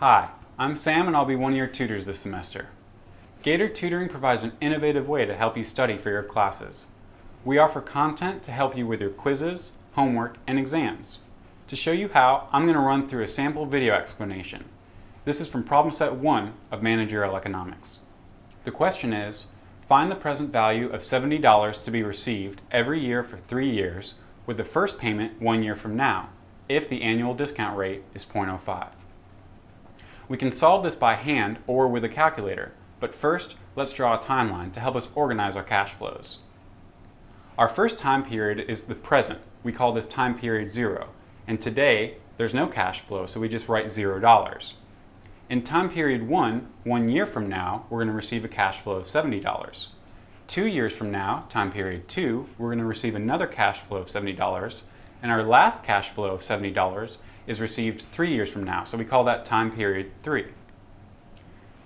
Hi, I'm Sam and I'll be one of your tutors this semester. Gator Tutoring provides an innovative way to help you study for your classes. We offer content to help you with your quizzes, homework, and exams. To show you how, I'm going to run through a sample video explanation. This is from problem set 1 of Managerial Economics. The question is, find the present value of $70 to be received every year for 3 years with the first payment 1 year from now, if the annual discount rate is 0.05. We can solve this by hand or with a calculator, but first let's draw a timeline to help us organize our cash flows. Our first time period is the present. We call this time period 0, and today there's no cash flow, so we just write $0. In time period 1, 1 year from now, we're going to receive a cash flow of $70. 2 years from now, time period 2, we're going to receive another cash flow of $70, and our last cash flow of $70 is received 3 years from now, so we call that time period 3.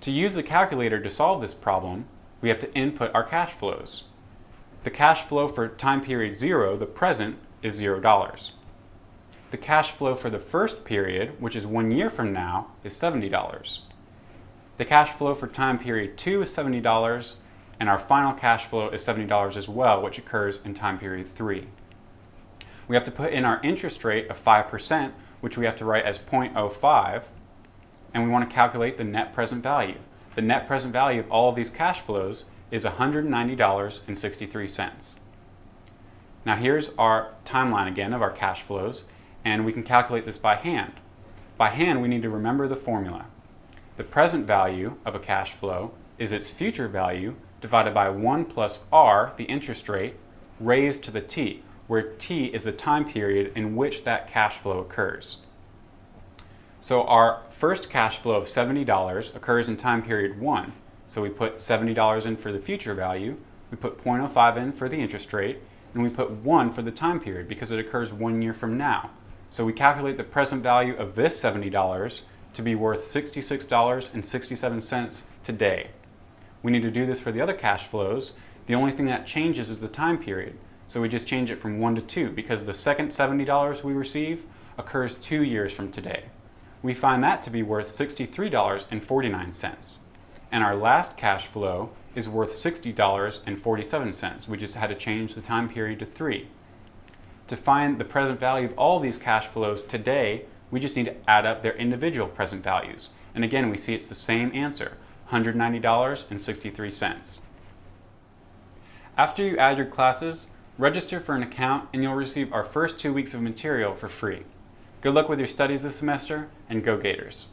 To use the calculator to solve this problem, we have to input our cash flows. The cash flow for time period 0, the present, is $0. The cash flow for the first period, which is 1 year from now, is $70. The cash flow for time period 2 is $70, and our final cash flow is $70 as well, which occurs in time period 3. We have to put in our interest rate of 5%, which we have to write as 0.05, and we want to calculate the net present value. The net present value of all of these cash flows is $190.63. Now here's our timeline again of our cash flows, and we can calculate this by hand. By hand, we need to remember the formula. The present value of a cash flow is its future value divided by 1 plus r, the interest rate, raised to the t, where t is the time period in which that cash flow occurs. So our first cash flow of $70 occurs in time period 1. So we put $70 in for the future value, we put 0.05 in for the interest rate, and we put 1 for the time period because it occurs 1 year from now. So we calculate the present value of this $70 to be worth $66.67 today. We need to do this for the other cash flows. The only thing that changes is the time period. So we just change it from 1 to 2 because the second $70 we receive occurs 2 years from today. We find that to be worth $63.49. And our last cash flow is worth $60.47. We just had to change the time period to 3. To find the present value of all these cash flows today, we just need to add up their individual present values. And again, we see it's the same answer, $190.63. After you add your classes, register for an account and you'll receive our first 2 weeks of material for free. Good luck with your studies this semester, and go Gators!